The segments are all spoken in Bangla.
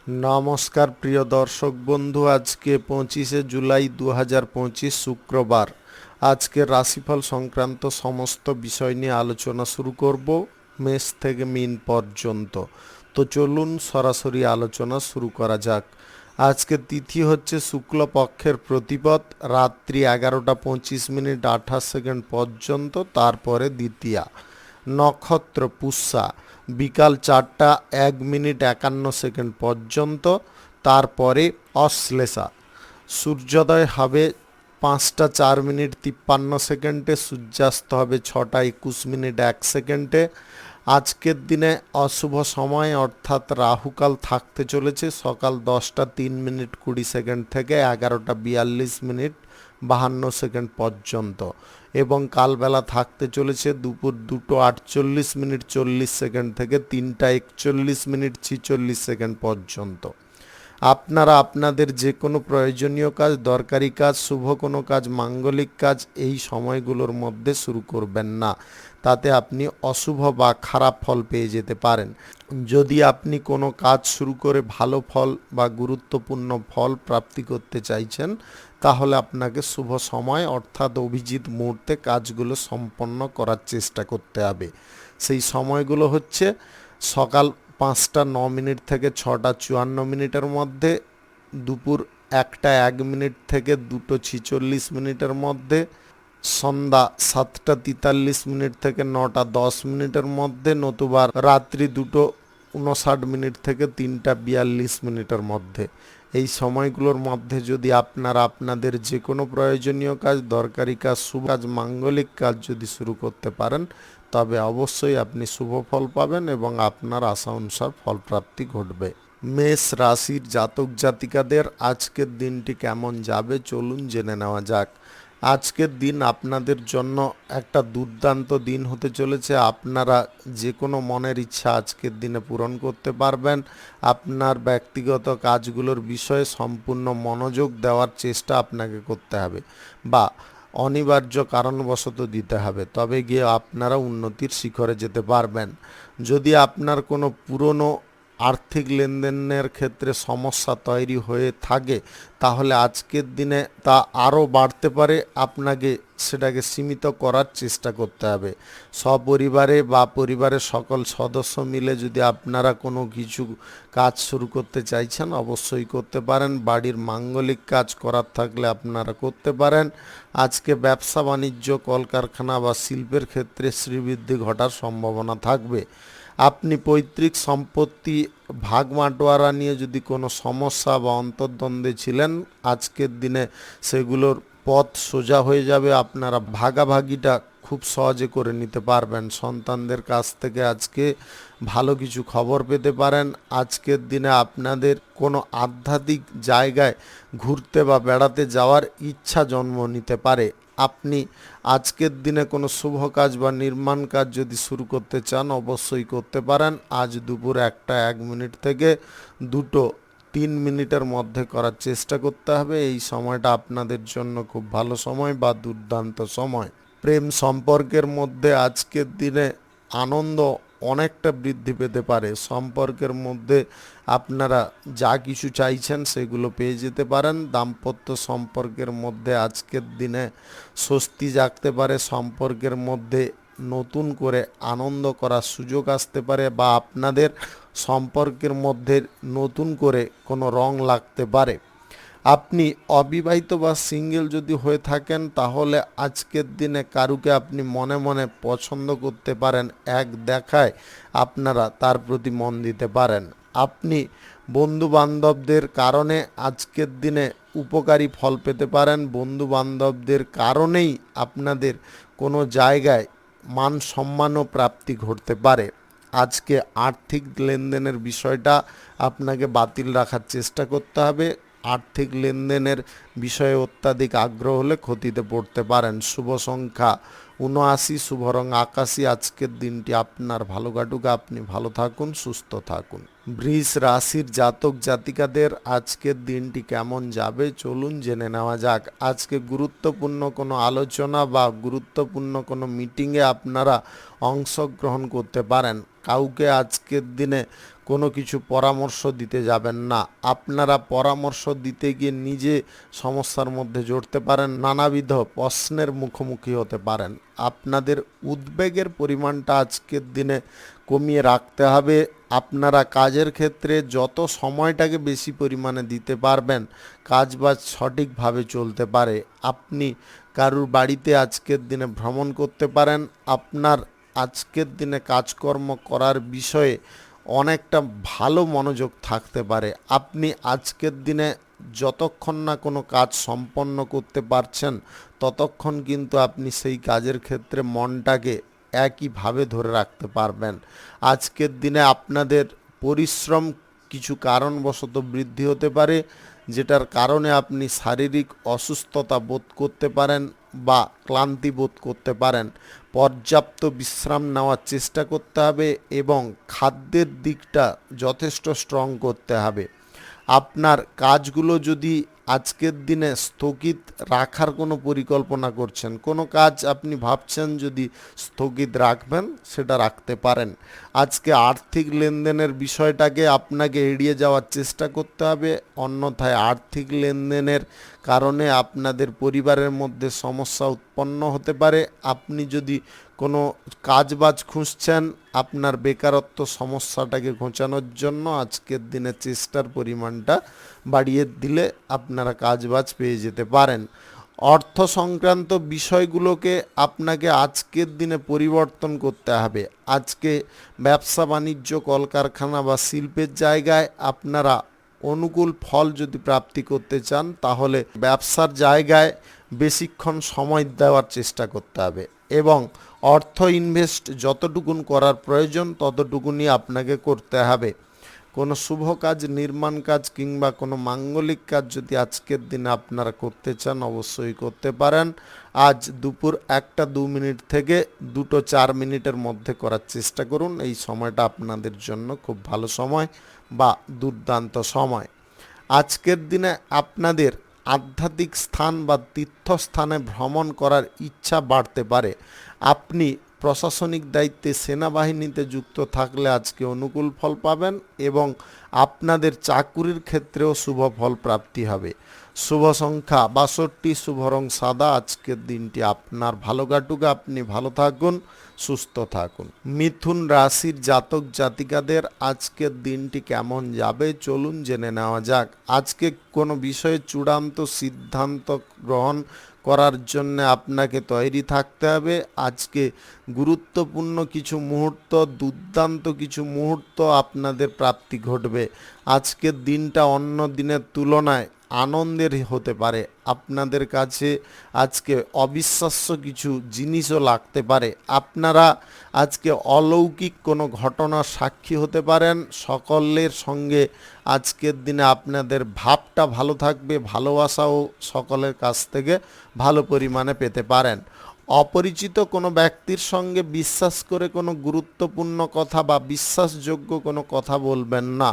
নমস্কার প্রিয় দর্শক বন্ধু, আজকে 25শে জুলাই 2025 শুক্রবার। আজকের রাশিফল সংক্রান্ত সমস্ত বিষয় নিয়ে আলোচনা শুরু করব মেষ থেকে মিন পর্যন্ত। তো চলুন সরাসরি আলোচনা শুরু করা যাক। আজকের তিথি হচ্ছে শুক্লপক্ষের প্রতিপদ, রাত্রি 11:25 মিনিট 28 সেকেন্ড পর্যন্ত, তারপরে দ্বিতীয়া। নক্ষত্র পুষ্যা, বিকাল 4:01 মিনিট 51 সেকেন্ড পর্যন্ত, তারপরে অশ্লেষা। সূর্যোদয় হবে 5:04 মিনিট 53 সেকেন্ডে, সূর্যাস্ত হবে 6:21 মিনিট 1 সেকেন্ডে। আজকের দিনে অশুভ সময় অর্থাৎ রাহুকাল থাকতে চলেছে সকাল 10:03 মিনিট 20 সেকেন্ড থেকে 11:42 মিনিট 52 সেকেন্ড পর্যন্ত, এবং কালবেলা থাকতে চলেছে দুপুর 2:48 মিনিট 40 সেকেন্ড থেকে 3:41 মিনিট 46 সেকেন্ড পর্যন্ত। আপনারা আপনাদের যে কোনো প্রয়োজনীয় কাজ, দরকারি কাজ, শুভ কোনো কাজ, মাঙ্গলিক কাজ এই সময়গুলোর মধ্যে শুরু করবেন না, তাতে আপনি অশুভ বা খারাপ ফল পেয়ে যেতে পারেন। যদি আপনি কোনো কাজ শুরু করে ভালো ফল বা গুরুত্বপূর্ণ ফল প্রাপ্তি করতে চাইছেন, তাহলে আপনাকে শুভ সময় অর্থাৎ অভিজিৎ মুহূর্তে কাজগুলো সম্পন্ন করার চেষ্টা করতে হবে। সেই সময়গুলো হচ্ছে সকাল 5:09 মিনিট থেকে 6:54 মিনিটের মধ্যে, দুপুর 1:01 মিনিট থেকে 2:46 মিনিটের মধ্যে, সন্ধ্যা 7:43 মিনিট থেকে 9:10 মিনিটের মধ্যে, নতুবা রাত্রি 2:59 মিনিট থেকে 3:42 মিনিটের মধ্যে। এই সময়গুলোর মধ্যে যদি আপনারা আপনাদের যে কোনো প্রয়োজনীয় কাজ, দরকারি কাজ, শুভ কাজ, মাঙ্গলিক কাজ যদি শুরু করতে পারেন, তবে অবশ্যই আপনি শুভ ফল পাবেন এবং আপনার আশা অনুসার ফলপ্রাপ্তি ঘটবে। মেষ রাশির জাতক জাতিকাদের আজকের দিনটি কেমন যাবে চলুন জেনে নেওয়া যাক। আজকের দিন আপনাদের জন্য একটা দুর্দান্ত দিন হতে চলেছে। আপনারা যে কোনো মনের ইচ্ছা আজকের দিনে পূরণ করতে পারবেন। আপনার ব্যক্তিগত কাজগুলোর বিষয়ে সম্পূর্ণ মনোযোগ দেওয়ার চেষ্টা আপনাকে করতে হবে, বা অনিবার্য কারণবশত দিতে হবে, তবে গিয়ে আপনারা উন্নতির শিখরে যেতে পারবেন। যদি আপনার কোনো পুরনো আর্থিক লেনদেনের ক্ষেত্রে সমস্যা তৈরি হয়ে থাকে, তাহলে আজকের দিনে তা আরও বাড়তে পারে। আপনাকে সেটাকে সীমিত করার চেষ্টা করতে হবে। সপরিবারে বা পরিবারের সকল সদস্য মিলে যদি আপনারা কোনো কিছু কাজ শুরু করতে চাইছেন, অবশ্যই করতে পারেন। বাড়ির মাঙ্গলিক কাজ করার থাকলে আপনারা করতে পারেন। আজকে ব্যবসা বাণিজ্য, কলকারখানা বা শিল্পের ক্ষেত্রে শ্রীবৃদ্ধি ঘটার সম্ভাবনা থাকবে। আপনি পৈতৃক সম্পত্তি ভাগ বাঁটোয়ারা নিয়ে যদি কোনো সমস্যা বা অন্তর্দ্বন্দ্বে ছিলেন, আজকের দিনে সেগুলোর পথ সোজা হয়ে যাবে। আপনারা ভাগাভাগিটা খুব সহজে করে নিতে পারবেন। সন্তানদের কাছ থেকে আজকে ভালো কিছু খবর পেতে পারেন। আজকের দিনে আপনাদের কোনো আধ্যাত্মিক জায়গায় ঘুরতে বা বেড়াতে যাওয়ার ইচ্ছা জন্ম নিতে পারে। আপনি আজকের দিনে কোনো শুভ কাজ বা নির্মাণ কাজ যদি শুরু করতে চান, অবশ্যই করতে পারেন। আজ দুপুর 1:01 মিনিট থেকে 2:03 মিনিটের মধ্যে করার চেষ্টা করতে হবে। এই সময়টা আপনাদের জন্য খুব ভালো সময় বা দুর্দান্ত সময়। প্রেম সম্পর্কের মধ্যে আজকের দিনে আনন্দ অনেকটা বৃদ্ধি পেতে পারে। সম্পর্কের মধ্যে আপনারা যা কিছু চাইছেন সেগুলো পেয়ে যেতে পারেন। দাম্পত্য সম্পর্কের মধ্যে আজকের দিনে স্বস্তি জাগতে পারে। সম্পর্কের মধ্যে নতুন করে আনন্দ করার সুযোগ আসতে পারে, বা আপনাদের সম্পর্কের মধ্যে নতুন করে কোনো রং লাগতে পারে। আপনি অবিবাহিত বা সিঙ্গেল যদি হয়ে থাকেন, তাহলে আজকের দিনে কারুকে আপনি মনে মনে পছন্দ করতে পারেন। এক দেখায় আপনারা তার প্রতি মন দিতে পারেন। আপনি বন্ধু বান্ধবদের কারণে আজকের দিনে উপকারী ফল পেতে পারেন। বন্ধু বান্ধবদের কারণেই আপনাদের কোনো জায়গায় মান সম্মানও প্রাপ্তি ঘটতে পারে। আজকে আর্থিক লেনদেনের বিষয়টা আপনাকে বাতিল রাখার চেষ্টা করতে হবে। আর্থিক লেনদেনের বিষয়ে অত্যাধিক আগ্রহ হলে ক্ষতিতে পড়তে পারেন। শুভ সংখ্যা ৭৯, শুভ রং আকাশী। আজকের দিনটি আপনার ভালো কাটুক। আপনি ভালো থাকুন, সুস্থ থাকুন। বৃষ রাশির জাতক জাতিকাদের আজকের দিনটি কেমন যাবে চলুন জেনে নেওয়া যাক। আজকে গুরুত্বপূর্ণ কোনো আলোচনা বা গুরুত্বপূর্ণ কোনো মিটিংয়ে আপনারা অংশগ্রহণ করতে পারেন। কাউকে আজকের দিনে কোনো কিছু পরামর্শ দিতে যাবেন না। আপনারা পরামর্শ দিতে গিয়ে নিজে সমস্যার মধ্যে জড়তে পারেন, নানাবিধ প্রশ্নের মুখোমুখি হতে পারেন। আপনাদের উদ্বেগের পরিমাণটা আজকের দিনে কমিয়ে রাখতে হবে। আপনারা কাজের ক্ষেত্রে যত সময়টাকে বেশি পরিমাণে দিতে পারবেন, কাজবাজ সঠিকভাবে চলতে পারে। আপনি কারুর বাড়িতে আজকের দিনে ভ্রমণ করতে পারেন। আপনার আজকের দিনে কাজকর্ম করার বিষয়ে অনেকটা ভালো মনোযোগ থাকতে পারে। আপনি আজকের দিনে যতক্ষণ না কোনো কাজ সম্পন্ন করতে পারছেন, ততক্ষণ কিন্তু আপনি সেই কাজের ক্ষেত্রে মনটাকে একইভাবে ধরে রাখতে পারবেন। আজকের দিনে আপনাদের পরিশ্রম কিছু কারণবশত বৃদ্ধি হতে পারে, যেটার কারণে আপনি শারীরিক অসুস্থতা বোধ করতে পারেন বা ক্লান্তি বোধ করতে পারেন। পর্যাপ্ত বিশ্রাম নেওয়ার চেষ্টা করতে হবে এবং খাদ্যের দিকটা যথেষ্ট স্ট্রং করতে হবে। আপনার কাজগুলো যদি আজকের দিনে স্থগিত রাখার কোনো পরিকল্পনা করছেন, কোনো কাজ আপনি ভাবছেন যদি স্থগিত রাখবেন, সেটা রাখতে পারেন। আজকে আর্থিক লেনদেনের বিষয়টাকে আপনাকে এড়িয়ে যাওয়ার চেষ্টা করতে হবে, অন্যথায় আর্থিক লেনদেনের কারণে আপনাদের পরিবারের মধ্যে সমস্যা উৎপন্ন হতে পারে। আপনি যদি কোনো কাজবাজ খুঁজছেন, আপনার বেকারত্ব সমস্যাটাকে ঘোচানোর জন্য আজকের দিনে চেষ্টার পরিমাণটা বাড়িয়ে দিলে আপনারা কাজবাজ পেয়ে যেতে পারেন। অর্থ সংক্রান্ত বিষয়গুলোকে আপনাকে আজকের দিনে পরিবর্তন করতে হবে। আজকে ব্যবসা বাণিজ্য, কলকারখানা বা শিল্পের জায়গায় আপনারা অনুকূল ফল যদি প্রাপ্তি করতে চান, তাহলে ব্যবসার জায়গায় বেশিক্ষণ সময় দেওয়ার চেষ্টা করতে হবে এবং অর্থ ইনভেস্ট যতটুকুন করার প্রয়োজন ততটুকুনি আপনাকে করতে হবে। কোনো শুভ কাজ, নির্মাণ কাজ কিংবা কোনো মাঙ্গলিক কাজ যদি আজকের দিনে আপনারা করতে চান, অবশ্যই করতে পারেন। আজ দুপুর 1টা 2 মিনিট থেকে 2টো 4 মিনিটের মধ্যে করার চেষ্টা করুন। এই সময়টা আপনাদের জন্য খুব ভালো সময় বা দুর্দান্ত সময়। আজকের দিনে আপনাদের আধ্যাত্মিক স্থান বা তীর্থস্থানে ভ্রমণ করার ইচ্ছা বাড়তে পারে। আপনি প্রশাসনিক দায়িত্বে, সেনাবাহিনীতে যুক্ত থাকলে আজকে অনুকূল ফল পাবেন এবং আপনাদের চাকুরির ক্ষেত্রেও শুভ ফল প্রাপ্তি হবে। শুভ সংখ্যা 62, শুভ রং সাদা। আজকের দিনটি আপনার ভালো কাটুক, আপনি ভালো থাকুন, সুস্থ থাকুন। মিথুন রাশির জাতক জাতিকাদের আজকের দিনটি কেমন যাবে চলুন জেনে নেওয়া যাক। আজকে কোনো বিষয়ে চূড়ান্ত সিদ্ধান্ত গ্রহণ করার জন্য আপনাকে তৈরি থাকতে হবে। আজকে গুরুত্বপূর্ণ কিছু মুহূর্ত, দুর্দান্ত কিছু মুহূর্ত আপনাদের প্রাপ্তি ঘটবে। আজকের দিনটা অন্য দিনের তুলনায় আনন্দের হতে পারে। আপনাদের কাছে আজকে অবিশ্বাস্য কিছু জিনিসও লাগতে পারে। আপনারা আজকে অলৌকিক কোনো ঘটনার সাক্ষী হতে পারেন। সকলের সঙ্গে আজকের দিনে আপনাদের ভাবটা ভালো থাকবে, ভালোবাসাও সকলের কাছ থেকে ভালো পরিমাণে পেতে পারেন। অপরিচিত কোনো ব্যক্তির সঙ্গে বিশ্বাস করে কোনো গুরুত্বপূর্ণ কথা বা বিশ্বাসযোগ্য কোনো কথা বলবেন না।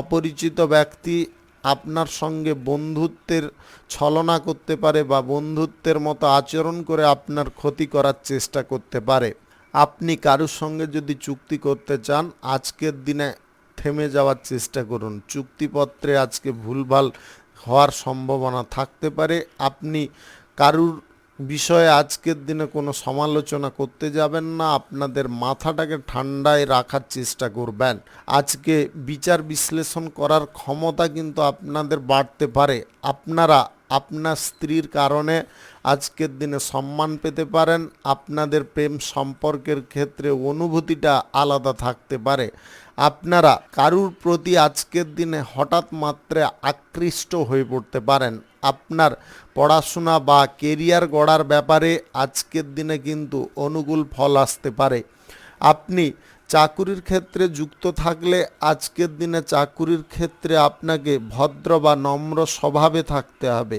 অপরিচিত ব্যক্তি আপনার সঙ্গে বন্ধুত্বের ছলনা করতে পারে বা বন্ধুত্বের মতো আচরণ করে আপনার ক্ষতি করার চেষ্টা করতে পারে। আপনি কারোর সঙ্গে যদি চুক্তি করতে চান, আজকের দিনে থেমে যাওয়ার চেষ্টা করুন। চুক্তিপত্রে আজকে ভুলভাল হওয়ার সম্ভাবনা থাকতে পারে। আপনি কারুর বিষয়ে আজকের দিনে কোনো সমালোচনা করতে যাবেন না। আপনাদের মাথাটাকে ঠান্ডায় রাখার চেষ্টা করবেন। আজকে বিচার বিশ্লেষণ করার ক্ষমতা কিন্তু আপনাদের বাড়তে পারে। আপনারা আপনার স্ত্রীর কারণে আজকের দিনে সম্মান পেতে পারেন। আপনাদের প্রেম সম্পর্কের ক্ষেত্রে অনুভূতিটা আলাদা থাকতে পারে। আপনারা কারুর প্রতি আজকের দিনে হঠাৎ মাত্রে আকৃষ্ট হয়ে পড়তে পারেন। আপনার পড়াশোনা বা কেরিয়ার গড়ার ব্যাপারে আজকের দিনে কিন্তু অনুকূল ফল আসতে পারে। আপনি চাকুরির ক্ষেত্রে যুক্ত থাকলে আজকের দিনে চাকুরির ক্ষেত্রে আপনাকে ভদ্র বা নম্র স্বভাবে থাকতে হবে।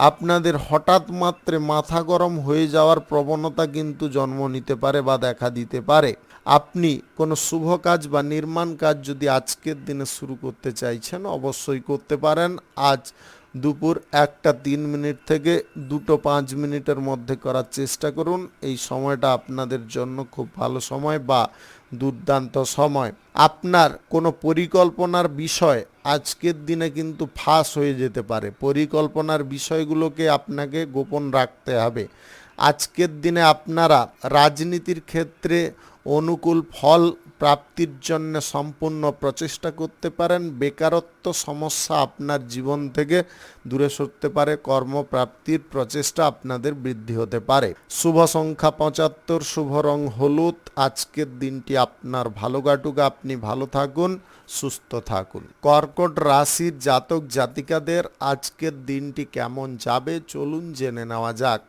আপনাদের হঠাৎ মাত্রে মাথা গরম হয়ে যাওয়ার প্রবণতা কিন্তু জন্ম নিতে পারে বা দেখা দিতে পারে। আপনি কোনো শুভ কাজ বা নির্মাণ কাজ যদি আজকের দিনে শুরু করতে চাইছেন অবশ্যই করতে পারেন। আজ দুপুর 1টা 3 মিনিট থেকে 2টো 5 মিনিটের মধ্যে করার চেষ্টা করুন। এই সময়টা আপনাদের জন্য খুব ভালো সময় বা দুর্দান্ত সময়। আপনার কোনো পরিকল্পনার বিষয় আজকের দিনে কিন্তু ফাঁস হয়ে যেতে পারে। পরিকল্পনার বিষয়গুলোকে আপনাকে গোপন রাখতে হবে। আজকের দিনে আপনারা রাজনীতির ক্ষেত্রে অনুকূল ফল প্রাপ্তির জন্য সম্পূর্ণ প্রচেষ্টা করতে পারেন। বেকারত্ব সমস্যা আপনার জীবন থেকে দূরে সরতে পারে। কর্মপ্রাপ্তির প্রচেষ্টা আপনাদের বৃদ্ধি হতে পারে। শুভ সংখ্যা 75, শুভ রং হলুদ। আজকের দিনটি আপনার ভালো কাটুক, আপনি ভালো থাকুন, সুস্থ থাকুন। কর্কট রাশির জাতক জাতিকাদের আজকের দিনটি কেমন যাবে চলুন জেনে নেওয়া যাক।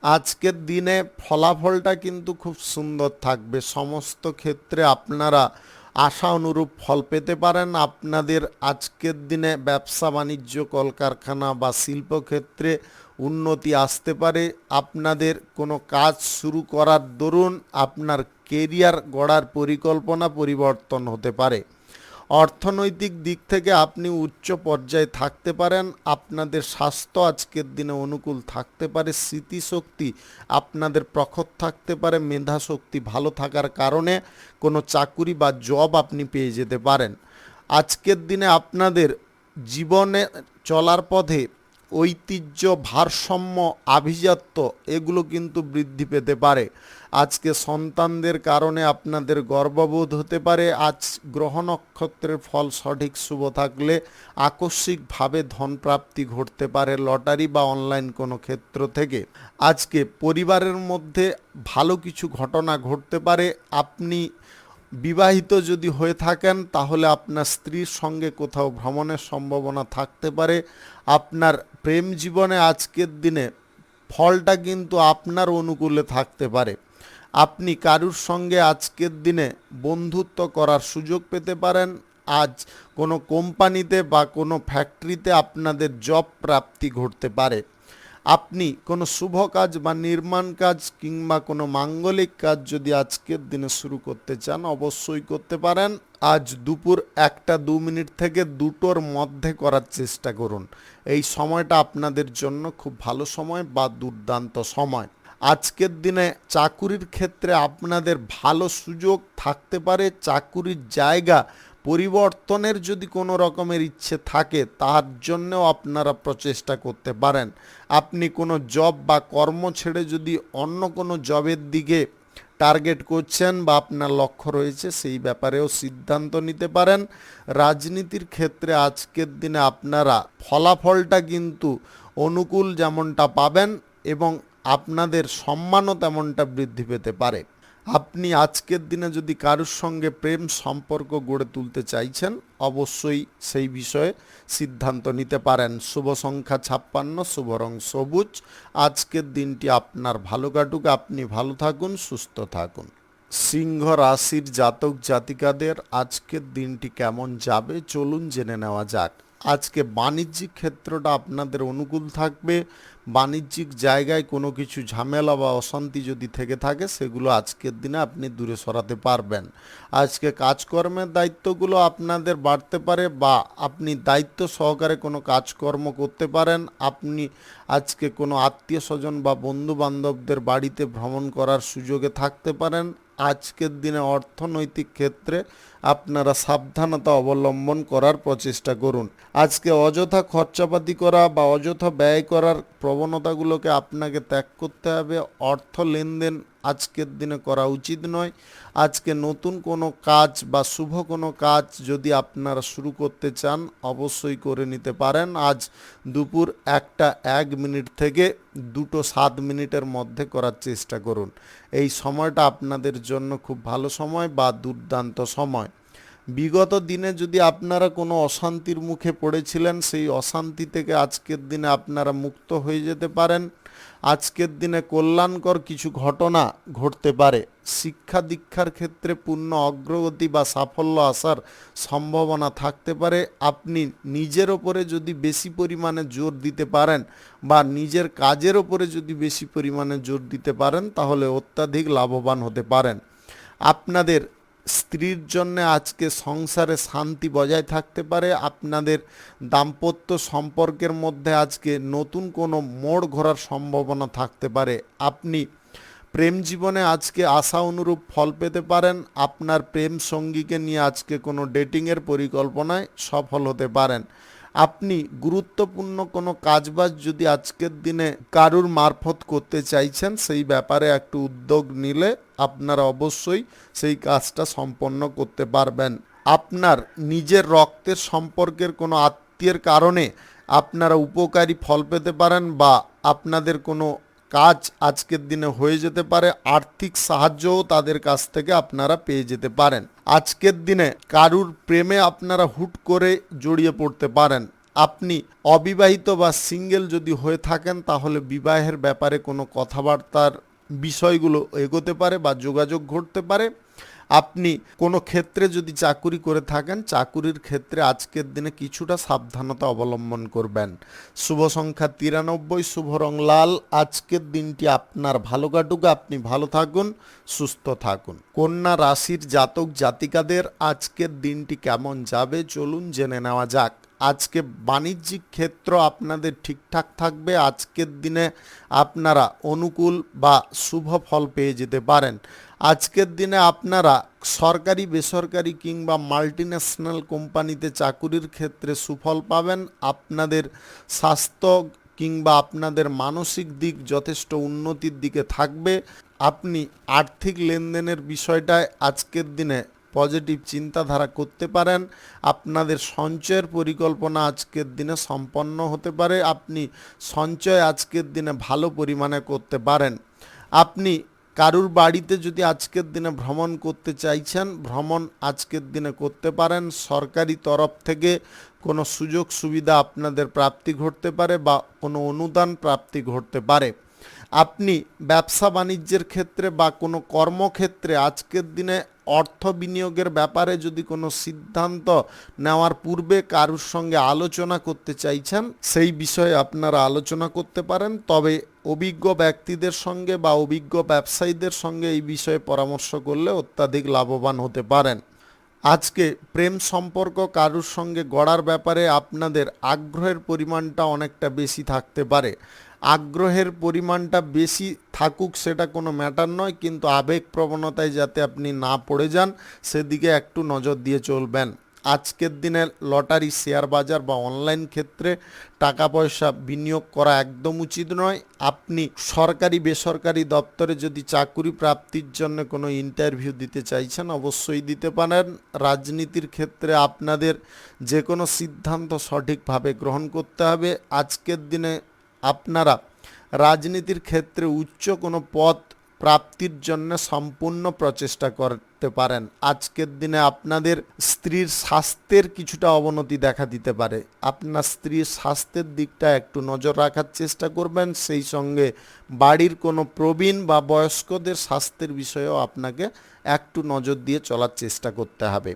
আজকের দিনে ফলাফলটা কিন্তু খুব সুন্দর থাকবে। সমস্ত ক্ষেত্রে আপনারা আশা অনুরূপ ফল পেতে পারেন। আপনাদের আজকের দিনে ব্যবসা বাণিজ্য, কলকারখানা বা শিল্পক্ষেত্রে উন্নতি আসতে পারে। আপনাদের কোনো কাজ শুরু করার দরুন আপনার কেরিয়ার গড়ার পরিকল্পনা পরিবর্তন হতে পারে। অর্থনৈতিক দিক থেকে আপনি উচ্চ পর্যায়ে থাকতে পারেন। আপনাদের স্বাস্থ্য আজকের দিনে অনুকূল থাকতে পারে। স্মৃতিশক্তি আপনাদের প্রখর থাকতে পারে। মেধাশক্তি ভালো থাকার কারণে কোনো চাকুরি বা জব আপনি পেয়ে যেতে পারেন। আজকের দিনে আপনাদের জীবনে চলার পথে ঐতিহ্য, ভারসাম্য, আভিজাত্য এগুলো কিন্তু বৃদ্ধি পেতে পারে। আজকে সন্তানদের কারণে আপনাদের গর্ববোধ হতে পারে। আজ গ্রহ নক্ষত্রের ফল সঠিক শুভ থাকলে আকস্মিকভাবে ধনপ্রাপ্তি ঘটতে পারে লটারি বা অনলাইন কোনো ক্ষেত্র থেকে। আজকে পরিবারের মধ্যে ভালো কিছু ঘটনা ঘটতে পারে। আপনি বিবাহিত যদি হয়ে থাকেন তাহলে আপনার স্ত্রীর সঙ্গে কোথাও ভ্রমণের সম্ভাবনা থাকতে পারে। আপনার প্রেম জীবনে আজকের দিনে ফলটা কিন্তু আপনার অনুকূলে থাকতে পারে। আপনি কারুর সঙ্গে আজকের দিনে বন্ধুত্ব করার সুযোগ পেতে পারেন। আজ কোনো কোম্পানিতে বা কোনো ফ্যাক্টরিতে আপনাদের জব প্রাপ্তি ঘটতে পারে। আপনি কোনো শুভ কাজ বা নির্মাণ কাজ কিংবা কোনো মাঙ্গলিক কাজ যদি আজকের দিনে শুরু করতে চান অবশ্যই করতে পারেন। আজ দুপুর 1টা 2 মিনিট থেকে 2টোর মধ্যে করার চেষ্টা করুন। এই সময়টা আপনাদের জন্য খুব ভালো সময় বা দুর্দান্ত সময়। আজকের দিনে চাকুরির ক্ষেত্রে আপনাদের ভালো সুযোগ থাকতে পারে। চাকুরির জায়গা পরিবর্তনের যদি কোনো রকমের ইচ্ছে থাকে তার জন্যও আপনারা প্রচেষ্টা করতে পারেন। আপনি কোনো জব বা কর্ম ছেড়ে যদি অন্য কোনো জবের দিকে টার্গেট করছেন বা আপনার লক্ষ্য রয়েছে সেই ব্যাপারেও সিদ্ধান্ত নিতে পারেন। রাজনীতির ক্ষেত্রে আজকের দিনে আপনারা ফলাফলটা কিন্তু অনুকূল যেমনটা পাবেন এবং আপনাদের সম্মানও তেমনটা বৃদ্ধি পেতে পারে। আপনি আজকের দিনে যদি কারুর সঙ্গে প্রেম সম্পর্ক গড়ে তুলতে চাইছেন অবশ্যই সেই বিষয়ে সিদ্ধান্ত নিতে পারেন। শুভ সংখ্যা 56, শুভ রং সবুজ। আজকের দিনটি আপনার ভালো কাটুক, আপনি ভালো থাকুন, সুস্থ থাকুন। সিংহ রাশির জাতক জাতিকাদের আজকের দিনটি কেমন যাবে চলুন জেনে নেওয়া যাক। আজকে বাণিজ্যিক ক্ষেত্রটা আপনাদের অনুকূল থাকবে। বাণিজ্যিক জায়গায় কোনো কিছু ঝামেলা বা অশান্তি যদি থেকে থাকে সেগুলো আজকের দিনে আপনি দূরে সরাতে পারবেন। আজকে কাজকর্মের দায়িত্বগুলো আপনাদের বাড়তে পারে বা আপনি দায়িত্ব সহকারে কোনো কাজকর্ম করতে পারেন। আপনি আজকে কোনো আত্মীয় স্বজন বা বন্ধু বান্ধবদের বাড়িতে ভ্রমণ করার সুযোগে থাকতে পারেন। আজকের দিনে অর্থনৈতিক ক্ষেত্রে আপনারা সাবধানতা অবলম্বন করার প্রচেষ্টা করুন। আজকে অযথা খরচাপাতি করা বা অযথা ব্যয় করার প্রবণতাগুলোকে আপনাকে ত্যাগ করতে হবে। অর্থ লেনদেন আজকের দিনে করা উচিত নয়। আজকে নতুন কোনো কাজ বা শুভ কোনো কাজ যদি আপনারা শুরু করতে চান অবশ্যই করে নিতে পারেন। আজ দুপুর 1টা 1 মিনিট থেকে 2টো 7 মিনিটের মধ্যে করার চেষ্টা করুন। এই সময়টা আপনাদের জন্য খুব ভালো সময় বা দুর্দান্ত সময়। বিগত দিনে যদি আপনারা কোনো অশান্তির মুখে পড়েছিলেন সেই অশান্তি থেকে আজকের দিনে আপনারা মুক্ত হয়ে যেতে পারেন। আজকের দিনে কল্যাণকর কিছু ঘটনা ঘটতে পারে। শিক্ষা দীক্ষার ক্ষেত্রে পূর্ণ অগ্রগতি বা সাফল্য আসার সম্ভাবনা থাকতে পারে। আপনি নিজের ওপরে যদি বেশি পরিমাণে জোর দিতে পারেন বা নিজের কাজের ওপরে যদি বেশি পরিমাণে জোর দিতে পারেন তাহলে অত্যাধিক লাভবান হতে পারেন। আপনাদের স্ত্রীর জন্য আজকে সংসারে শান্তি বজায় থাকতে পারে। আপনাদের দাম্পত্য সম্পর্কের মধ্যে আজকে নতুন কোনো মোড় ঘোরার সম্ভাবনা থাকতে পারে। আপনি প্রেম জীবনে আজকে আশা অনুরূপ ফল পেতে পারেন। আপনার প্রেম সঙ্গীকে নিয়ে আজকে কোনো ডেটিংয়ের পরিকল্পনায় সফল হতে পারেন। আপনি গুরুত্বপূর্ণ কোনো কাজবাজ যদি আজকের দিনে কারুর মারফত করতে চাইছেন, সেই ব্যাপারে একটু উদ্যোগ নিলে আপনারা অবশ্যই সেই কাজটা সম্পন্ন করতে পারবেন। আপনার নিজের রক্তের সম্পর্কের কোনো আত্মীয়ের কারণে আপনারা উপকারী ফল পেতে পারেন, বা আপনাদের কোনো কাজ আজকের দিনে হয়ে যেতে পারে। আর্থিক সাহায্যও তাদের কাছ থেকে আপনারা পেয়ে যেতে পারেন। আজকের দিনে কারুর প্রেমে আপনারা হুট করে জড়িয়ে পড়তে পারেন। আপনি অবিবাহিত বা সিঙ্গেল যদি হয়ে থাকেন, তাহলে বিবাহের ব্যাপারে কোনো কথাবার্তার বিষয়গুলো এগোতে পারে বা যোগাযোগ ঘটতে পারে। আপনি কোনো ক্ষেত্রে যদি চাকুরি করে থাকেন, চাকুরির ক্ষেত্রে আজকের দিনে কিছুটা সাবধানতা অবলম্বন করবেন। শুভ সংখ্যা 93, শুভ রং লাল। আজকের দিনটি আপনার ভালো কাটুক, আপনি ভালো থাকুন, সুস্থ থাকুন। কন্যা রাশির জাতক জাতিকাদের আজকের দিনটি কেমন যাবে চলুন জেনে নেওয়া যাক। আজকে বাণিজ্যিক ক্ষেত্র আপনাদের ঠিকঠাক থাকবে। আজকের দিনে আপনারা অনুকূল বা শুভ ফল পেয়ে যেতে পারেন। আজকের দিনে আপনারা সরকারি, বেসরকারি কিংবা মাল্টিন্যাশনাল কোম্পানিতে চাকুরির ক্ষেত্রে সুফল পাবেন। আপনাদের স্বাস্থ্য কিংবা আপনাদের মানসিক দিক যথেষ্ট উন্নতির দিকে থাকবে। আপনি আর্থিক লেনদেনের বিষয়টায় আজকের দিনে পজিটিভ চিন্তাধারা করতে পারেন। আপনাদের সঞ্চয়ের পরিকল্পনা আজকের দিনে সম্পন্ন হতে পারে। আপনি সঞ্চয় আজকের দিনে ভালো পরিমাণে করতে পারেন। আপনি কারুর বাড়িতে যদি আজকের দিনে ভ্রমণ করতে চাইছেন, ভ্রমণ আজকের দিনে করতে পারেন। সরকারি তরফ থেকে কোনো সুযোগ সুবিধা আপনাদের প্রাপ্তি ঘটতে পারে বা কোনো অনুদান প্রাপ্তি ঘটতে পারে। আপনি ব্যবসা বাণিজ্যের ক্ষেত্রে বা কোনো কর্মক্ষেত্রে আজকের দিনে অর্থ বিনিয়োগের ব্যাপারে যদি কোনো সিদ্ধান্ত নেওয়ার পূর্বে কারুর সঙ্গে আলোচনা করতে চাইছেন, সেই বিষয়ে আপনারা আলোচনা করতে পারেন। তবে অভিজ্ঞ ব্যক্তিদের সঙ্গে বা অভিজ্ঞ ব্যবসায়ীদের সঙ্গে এই বিষয়ে পরামর্শ করলে অত্যাধিক লাভবান হতে পারেন। আজকে প্রেম সম্পর্ক কারুর সঙ্গে গড়ার ব্যাপারে আপনাদের আগ্রহের পরিমাণটা অনেকটা বেশি থাকতে পারে। আগ্রহের পরিমাণটা বেশি থাকুক সেটা কোনো ম্যাটার নয়, কিন্তু আবেগ প্রবণতায় যাতে আপনি না পড়ে যান সেদিকে একটু নজর দিয়ে চলবেন। আজকের দিনে লটারি, শেয়ার বাজার বা অনলাইন ক্ষেত্রে টাকা পয়সা বিনিয়োগ করা একদম উচিত নয়। আপনি সরকারি, বেসরকারি দপ্তরে যদি চাকুরি প্রাপ্তির জন্য কোনো ইন্টারভিউ দিতে চাইছেন, অবশ্যই দিতে পারেন। রাজনীতির ক্ষেত্রে আপনাদের যে কোনো সিদ্ধান্ত সঠিকভাবে গ্রহণ করতে হবে। আজকের দিনে আপনারা রাজনীতির ক্ষেত্রে উচ্চ কোনো পদ প্রাপ্তির জন্য সম্পূর্ণ প্রচেষ্টা করতে পারেন। আজকের দিনে আপনাদের স্ত্রীর স্বাস্থ্যের কিছুটা অবনতি দেখা দিতে পারে। আপনার স্ত্রীর স্বাস্থ্যের দিকটা একটু নজর রাখার চেষ্টা করবেন। সেই সঙ্গে বাড়ির কোনো প্রবীণ বা বয়স্কদের স্বাস্থ্যের বিষয়েও আপনাকে একটু নজর দিয়ে চলার চেষ্টা করতে হবে।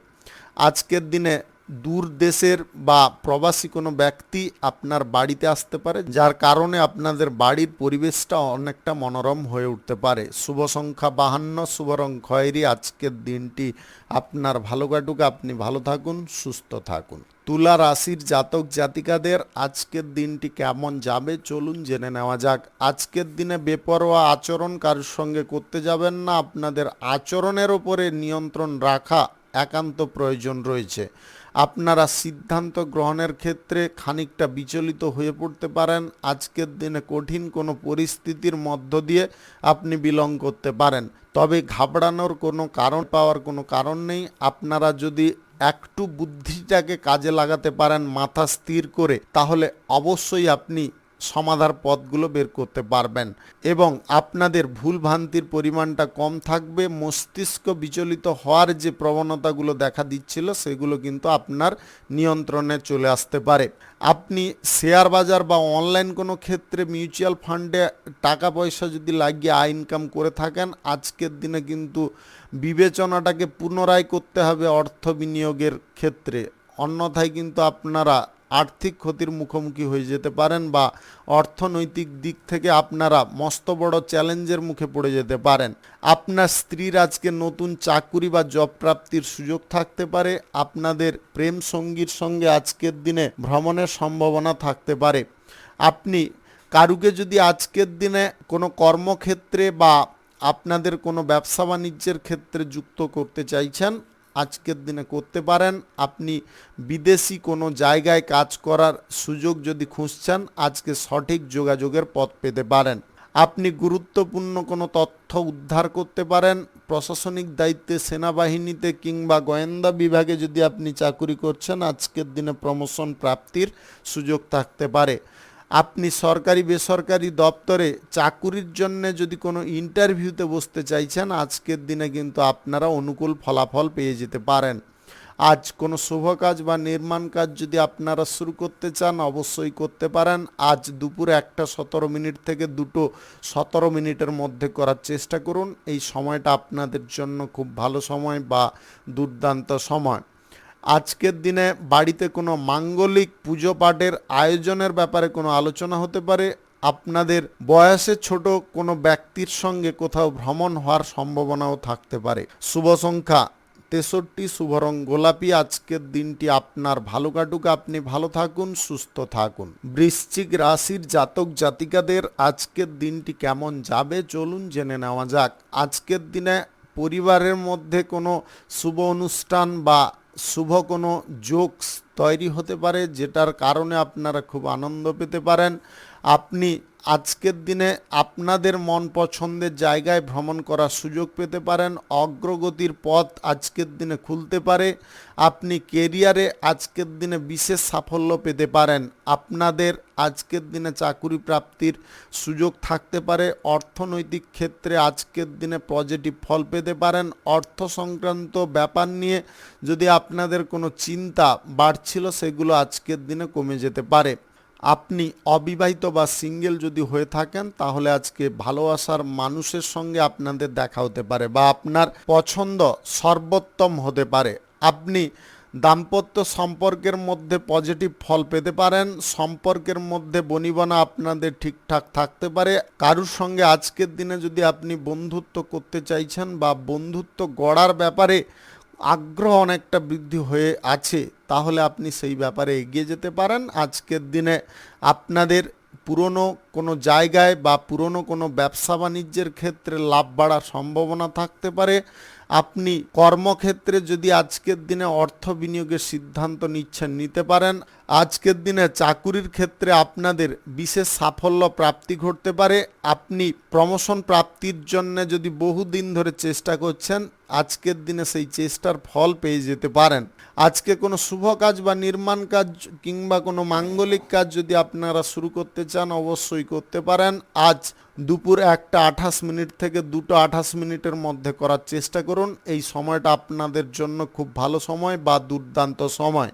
আজকের দিনে দূর দেশের বা প্রবাসী কোনো ব্যক্তি আপনার বাড়িতে আসতে পারে, যার কারণে আপনাদের বাড়ির পরিবেশটা অনেকটা মনোরম হয়ে উঠতে পারে। শুভ সংখ্যা 52, শুভ রং খয়েরি। আজকের দিনটি আপনার ভালো কাটুক, আপনি ভালো থাকুন, সুস্থ থাকুন। তুলা রাশির জাতক জাতিকাদের আজকের দিনটি কেমন যাবে চলুন জেনে নেওয়া যাক। আজকের দিনে বেপরোয়া আচরণ কারোর সঙ্গে করতে যাবেন না। আপনাদের আচরণের ওপরে নিয়ন্ত্রণ রাখা একান্ত প্রয়োজন রয়েছে। আপনারা সিদ্ধান্ত গ্রহণের ক্ষেত্রে খানিকটা বিচলিত হয়ে পড়তে পারেন। আজকের দিনে কঠিন কোনো পরিস্থিতির মধ্য দিয়ে আপনি বিলং করতে পারেন, তবে ঘাবড়ানোর কোনো কারণ পাওয়ার কোনো কারণ নেই। আপনারা যদি একটু বুদ্ধিটাকে কাজে লাগাতে পারেন মাথা স্থির করে, তাহলে অবশ্যই আপনি সমাধার পথগুলো বের করতে পারবেন এবং আপনাদের ভুল ভ্রান্তির পরিমাণটা কম থাকবে। মস্তিষ্ক বিচলিত হওয়ার যে প্রবণতাগুলো দেখা দিচ্ছিল, সেগুলো কিন্তু আপনার নিয়ন্ত্রণে চলে আসতে পারে। আপনি শেয়ার বাজার বা অনলাইন কোনো ক্ষেত্রে মিউচুয়াল ফান্ডে টাকা পয়সা যদি লাগিয়ে আয় ইনকাম করে থাকেন, আজকের দিনে কিন্তু বিবেচনাটাকে পুনরায় করতে হবে অর্থ বিনিয়োগের ক্ষেত্রে। অন্যথায় কিন্তু আপনারা আর্থিক ক্ষতির মুখোমুখি হয়ে যেতে পারেন বা অর্থনৈতিক দিক থেকে আপনারা মস্ত বড় চ্যালেঞ্জের মুখে পড়ে যেতে পারেন। আপনার স্ত্রীর আজকে নতুন চাকুরি বা জব প্রাপ্তির সুযোগ থাকতে পারে। আপনাদের প্রেম সঙ্গীর সঙ্গে আজকের দিনে ভ্রমণের সম্ভাবনা থাকতে পারে। আপনি কারুকে যদি আজকের দিনে কোনো কর্মক্ষেত্রে বা আপনাদের কোনো ব্যবসা বাণিজ্যের ক্ষেত্রে যুক্ত করতে চাইছেন, আজকের দিনে করতে পারেন। আপনি বিদেশি কোনো জায়গায় কাজ করার সুযোগ যদি খুঁজছেন, আজকে সঠিক যোগাযোগের পথ পেতে পারেন। আপনি গুরুত্বপূর্ণ কোনো তথ্য উদ্ধার করতে পারেন। প্রশাসনিক দায়িত্বে, সেনাবাহিনীতে কিংবা গোয়েন্দা বিভাগে যদি আপনি চাকুরি করছেন, আজকের দিনে প্রমোশন প্রাপ্তির সুযোগ থাকতে পারে। আপনি সরকারি বেসরকারি দপ্তরে চাকুরির জন্য যদি কোনো ইন্টারভিউতে বসতে চাইছেন, আজকের দিনে কিন্তু আপনারা অনুকূল ফলাফল পেয়ে যেতে পারেন। আজ কোনো শুভ কাজ বা নির্মাণ কাজ যদি আপনারা শুরু করতে চান, অবশ্যই করতে পারেন। আজ দুপুর 1:17 থেকে 2:17 মধ্যে করার চেষ্টা করুন। এই সময়টা আপনাদের জন্য খুব ভালো সময় বা দুর্দান্ত সময়। আজকের দিনে বাড়িতে কোনো মাঙ্গলিক পুজো পাঠের আয়োজনের ব্যাপারে কোনো আলোচনা হতে পারে। আপনাদের বয়সে ছোট কোনো ব্যক্তির সঙ্গে কোথাও ভ্রমণ হওয়ার সম্ভাবনাও থাকতে পারে। শুভ সংখ্যা 63, শুভ রং গোলাপি। আজকের দিনটি আপনার ভালো কাটুক, আপনি ভালো থাকুন, সুস্থ থাকুন। বৃশ্চিক রাশির জাতক জাতিকাদের আজকের দিনটি কেমন যাবে চলুন জেনে নেওয়া যাক। আজকের দিনে পরিবারের মধ্যে কোনো শুভ অনুষ্ঠান বা শুভ কোনো জোকস তৈরি হতে পারে, যেটার কারণে আপনারা খুব আনন্দ পেতে পারেন। আপনি আজকের দিনে আপনাদের মন পছন্দের জায়গায় ভ্রমণ করার সুযোগ পেতে পারেন। অগ্রগতির পথ আজকের দিনে খুলতে পারে। আপনি কেরিয়ারে আজকের দিনে বিশেষ সাফল্য পেতে পারেন। আপনাদের আজকের দিনে চাকুরি প্রাপ্তির সুযোগ থাকতে পারে। অর্থনৈতিক ক্ষেত্রে আজকের দিনে পজিটিভ ফল পেতে পারেন। অর্থ সংক্রান্ত ব্যাপার নিয়ে যদি আপনাদের কোনো চিন্তা বাড়ছিল, সেগুলো আজকের দিনে কমে যেতে পারে। আপনি অবিবাহিত বা সিঙ্গেল যদি হয়ে থাকেন, তাহলে আজকে ভালোবাসার মানুষের সঙ্গে আপনাদের দেখা হতে পারে বা আপনার পছন্দ সর্বোত্তম হতে পারে। আপনি দাম্পত্য সম্পর্কের মধ্যে পজিটিভ ফল পেতে পারেন। সম্পর্কের মধ্যে বনিবনা আপনাদের ঠিকঠাক থাকতে পারে। কারুর সঙ্গে আজকের দিনে যদি আপনি বন্ধুত্ব করতে চাইছেন বা বন্ধুত্ব গড়ার ব্যাপারে আগ্রহ অনেকটা বৃদ্ধি হয়ে আছে, তাহলে আপনি সেই ব্যাপারে এগিয়ে যেতে পারেন। আজকের দিনে আপনাদের পুরনো কোনো জায়গায় বা পুরনো কোনো ব্যবসা বাণিজ্যের ক্ষেত্রে লাভ বাড়ার সম্ভাবনা থাকতে পারে। আপনি কর্মক্ষেত্রে যদি আজকের দিনে অর্থ বিনিয়োগের সিদ্ধান্ত নিচ্ছেন, নিতে পারেন। আজকের দিনে চাকুরির ক্ষেত্রে আপনাদের বিশেষ সাফল্য প্রাপ্তি ঘটতে পারে। আপনি প্রমোশন প্রাপ্তির জন্য যদি বহুদিন ধরে চেষ্টা করছেন, আজকের দিনে সেই চেষ্টার ফল পেয়ে যেতে পারেন। আজকে কোনো শুভ কাজ বা নির্মাণ কাজ কিংবা কোনো মাঙ্গলিক কাজ যদি আপনারা শুরু করতে চান, অবশ্যই করতে পারেন। আজ দুপুর 1:28 থেকে 2:28 মধ্যে করার চেষ্টা করুন। এই সময়টা আপনাদের জন্য খুব ভালো সময় বা দুর্দান্ত সময়।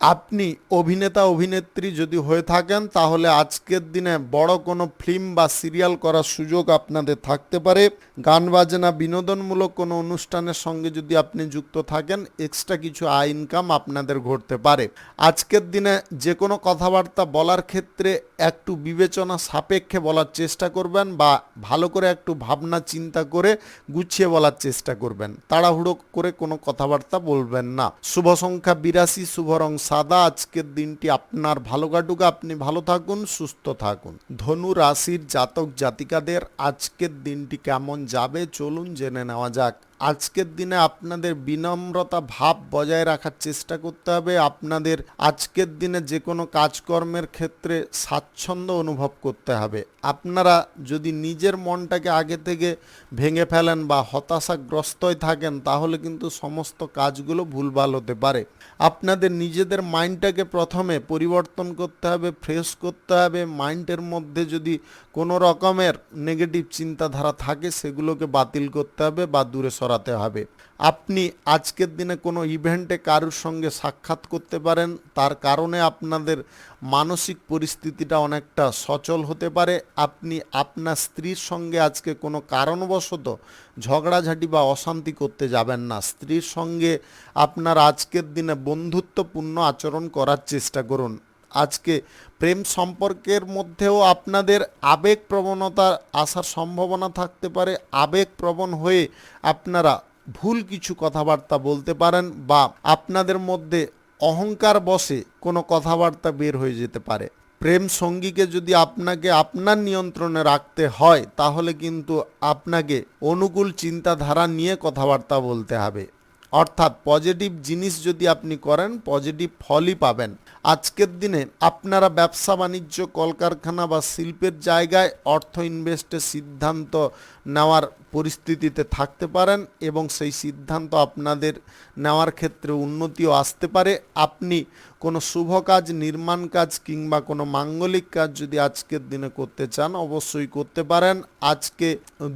আপনি অভিনেতা অভিনেত্রী যদি হয়ে থাকেন, তাহলে আজকের দিনে বড় কোনো ফিল্ম বা সিরিয়াল করার সুযোগ আপনাদের থাকতে পারে। গান বাজনা বিনোদনমূলক কোনো অনুষ্ঠানের সঙ্গে যদি আপনি যুক্ত থাকেন, এক্সট্রা কিছু আয় ইনকাম আপনাদের ঘটতে পারে। আজকের দিনে যে কোনো কথাবার্তা বলার ক্ষেত্রে একটু বিবেচনা সাপেক্ষে বলার চেষ্টা করবেন বা ভালো করে একটু ভাবনা চিন্তা করে গুছিয়ে বলার চেষ্টা করবেন। তাড়াহুড়ো করে কোনো কথাবার্তা বলবেন না। শুভ সংখ্যা 82, শুভ রং সাদা। আজকের দিনটি আপনার ভালো কাটুক, আপনি ভালো থাকুন, সুস্থ থাকুন। ধনু রাশির জাতক জাতিকাদের আজকের দিনটি কেমন যাবে চলুন জেনে নেওয়া যাক। আজকের দিনে আপনাদের বিনম্রতা ভাব বজায় রাখার চেষ্টা করতে হবে। আপনাদের আজকের দিনে যে কোনো কাজকর্মের ক্ষেত্রে স্বাচ্ছন্দ্য অনুভব করতে হবে। আপনারা যদি নিজের মনটাকে আগে থেকে ভেঙে ফেলেন বা হতাশাগ্রস্তই থাকেন, তাহলে কিন্তু সমস্ত কাজগুলো ভুলভাল হতে পারে। আপনাদের নিজেদের মাইন্ডটাকে প্রথমে পরিবর্তন করতে হবে, ফ্রেশ করতে হবে। মাইন্ডের মধ্যে যদি কোনো রকমের নেগেটিভ চিন্তাধারা থাকে, সেগুলোকে বাতিল করতে হবে বা দূরে সরাতে হবে। আপনি আজকের দিনে কোনো ইভেন্টে কারোর সঙ্গে সাক্ষাৎ করতে পারেন, তার কারণে আপনাদের মানসিক পরিস্থিতিটা অনেকটা সচল হতে পারে। আপনি আপনার স্ত্রীর সঙ্গে আজকে কোনো কারণবশত ঝগড়াঝাটি বা অশান্তি করতে যাবেন না। স্ত্রীর সঙ্গে আপনার আজকের দিনে বন্ধুত্বপূর্ণ আচরণ করার চেষ্টা করুন। আজকে প্রেম সম্পর্কের মধ্যেও আপনাদের আবেগপ্রবণতা আসার সম্ভাবনা থাকতে পারে। আবেগপ্রবণ হয়ে আপনারা ভুল কিছু কথাবার্তা বলতে পারেন বা আপনাদের মধ্যে অহংকার বশে কোনো কথাবার্তা বের হয়ে যেতে পারে। প্রেম সঙ্গীকে যদি আপনাকে আপনার নিয়ন্ত্রণে রাখতে হয় তাহলে কিন্তু আপনাকে অনুকূল চিন্তাধারা নিয়ে কথাবার্তা বলতে হবে। অর্থাৎ পজিটিভ জিনিস যদি আপনি করেন পজিটিভ ফলই পাবেন। আজকের দিনে আপনারা ব্যবসা বাণিজ্য কলকারখানা বা শিল্পের জায়গায় অর্থ ইনভেস্টের সিদ্ধান্ত নেওয়ার পরিস্থিতিতে থাকতে পারেন এবং সেই সিদ্ধান্ত আপনাদের নেওয়ার ক্ষেত্রে উন্নতিও আসতে পারে। আপনি কোনো শুভ কাজ, নির্মাণ কাজ কিংবা কোনো মাঙ্গলিক কাজ যদি আজকের দিনে করতে চান অবশ্যই করতে পারেন। আজকে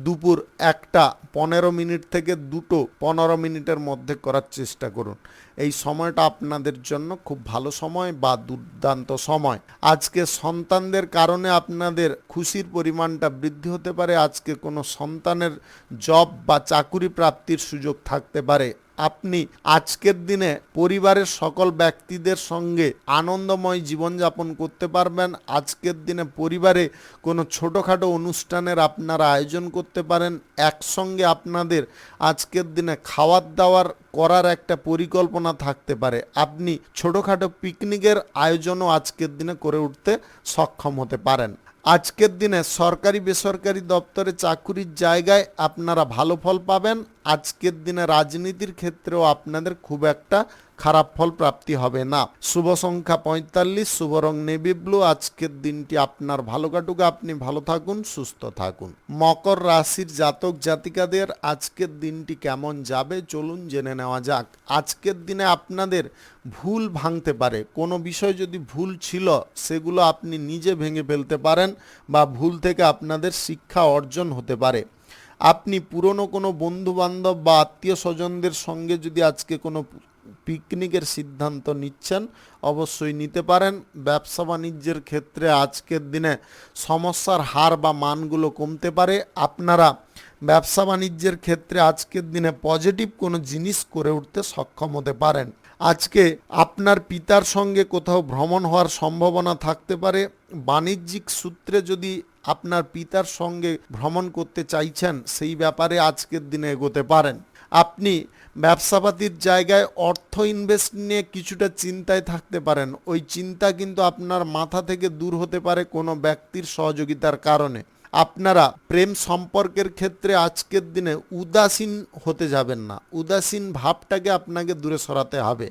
দুপুর 1:15 থেকে 2:15 মধ্যে করার চেষ্টা করুন। এই সময়টা আপনাদের জন্য খুব ভালো সময় বা দুর্দান্ত সময়। আজকে সন্তানদের কারণে আপনাদের খুশির পরিমাণটা বৃদ্ধি হতে পারে। আজকে কোনো সন্তানের জব বা চাকুরি প্রাপ্তির সুযোগ থাকতে পারে। আপনি আজকের দিনে পরিবারের সকল ব্যক্তিদের সঙ্গে আনন্দময় জীবনযাপন করতে পারবেন। আজকের দিনে পরিবারে কোনো ছোটোখাটো অনুষ্ঠানের আপনারা আয়োজন করতে পারেন। একসঙ্গে আপনাদের আজকের দিনে খাওয়ার দাওয়ার করার একটা পরিকল্পনা থাকতে পারে। আপনি ছোটোখাটো পিকনিকের আয়োজনও আজকের দিনে করে উঠতে সক্ষম হতে পারেন। আজকের দিনে সরকারি বেসরকারি দপ্তরে চাকুরির জায়গায় আপনারা ভালো ফল পাবেন। আজকের দিনে রাজনীতির ক্ষেত্রেও আপনাদের খুব একটা খারাপ ফল প্রাপ্তি হবে না। শুভ সংখ্যা 45, শুভ রং নেভি ব্লু। আজকের দিনটি আপনার ভালো কাটুক, আপনি ভালো থাকুন, সুস্থ থাকুন। মকর রাশির জাতক জাতিকাদের আজকের দিনটি কেমন যাবে চলুন জেনে নেওয়া যাক। আজকের দিনে আপনাদের ভুল ভাঙতে পারে। কোনো বিষয় যদি ভুল ছিল সেগুলো আপনি নিজে ভেঙে ফেলতে পারেন বা ভুল থেকে আপনাদের শিক্ষা অর্জন হতে পারে। আপনি পুরনো কোনো বন্ধুবান্ধব বা আত্মীয় স্বজনদের সঙ্গে যদি আজকে কোনো পিকনিকের সিদ্ধান্ত নিচ্ছেন অবশ্যই নিতে পারেন। ব্যবসা বাণিজ্যের ক্ষেত্রে আজকের দিনে সমস্যার হার বা মানগুলো কমতে পারে। আপনারা ব্যবসা বাণিজ্যের ক্ষেত্রে আজকের দিনে পজিটিভ কোনো জিনিস করে উঠতে সক্ষম হতে পারেন। আজকে আপনার পিতার সঙ্গে কোথাও ভ্রমণ হওয়ার সম্ভাবনা থাকতে পারে। বাণিজ্যিক সূত্রে যদি আপনার পিতার সঙ্গে ভ্রমণ করতে চাইছেন সেই ব্যাপারে আজকের দিনে এগোতে পারেন। আপনি ব্যবসাপাতির জায়গায় অর্থ ইনভেস্ট নিয়ে কিছুটা চিন্তায় থাকতে পারেন। ওই চিন্তা কিন্তু আপনার মাথা থেকে দূর হতে পারে কোনো ব্যক্তির সহযোগিতার কারণে। আপনারা প্রেম সম্পর্কের ক্ষেত্রে আজকের দিনে উদাসীন হতে যাবেন না। উদাসীন ভাবটাকে আপনাকে দূরে সরাতে হবে।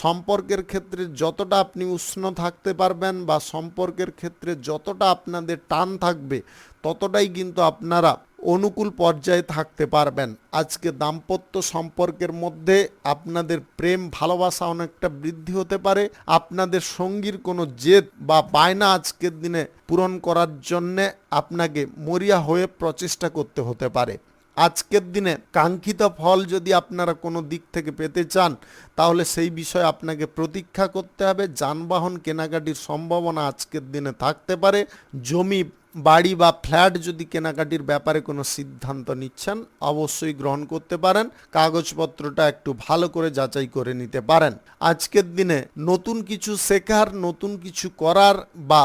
সম্পর্কের ক্ষেত্রে যতটা আপনি উষ্ণ থাকতে পারবেন বা সম্পর্কের ক্ষেত্রে যতটা আপনাদের টান থাকবে ততটাই কিন্তু আপনারা অনুকূল পর্যায়ে থাকতে পারবেন। আজকে দাম্পত্য সম্পর্কের মধ্যে আপনাদের প্রেম ভালোবাসা অনেকটা বৃদ্ধি হতে পারে। আপনাদের সঙ্গীর কোনো জেদ বা বায়না আজকের দিনে পূরণ করার জন্যে আপনাকে মরিয়া হয়ে প্রচেষ্টা করতে হতে পারে। আজকের দিনে কাঙ্ক্ষিত ফল যদি আপনারা কোনো দিক থেকে পেতে চান তাহলে সেই বিষয়ে আপনাকে প্রতীক্ষা করতে হবে। যানবাহন কেনাকাটির সম্ভাবনা আজকের দিনে থাকতে পারে। জমি বাড়ি বা ফ্ল্যাট যদি কেনাকাটির ব্যাপারে কোনো সিদ্ধান্ত নিচ্ছেন অবশ্যই গ্রহণ করতে পারেন। কাগজপত্রটা একটু ভালো করে যাচাই করে নিতে পারেন। আজকের দিনে নতুন কিছু শেখার, নতুন কিছু করার বা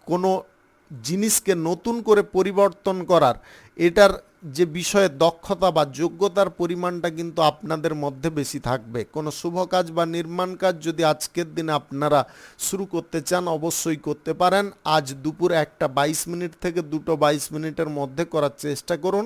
কোনো জিনিসকে নতুন করে পরিবর্তন করার এটার যে বিষয়ে দক্ষতা বা যোগ্যতার পরিমাণটা কিন্তু আপনাদের মধ্যে বেশি থাকবে। কোনো শুভ কাজ বা নির্মাণ কাজ যদি আজকের দিনে আপনারা শুরু করতে চান অবশ্যই করতে পারেন। আজ দুপুর 1:22 থেকে 2:22 মধ্যে করার চেষ্টা করুন।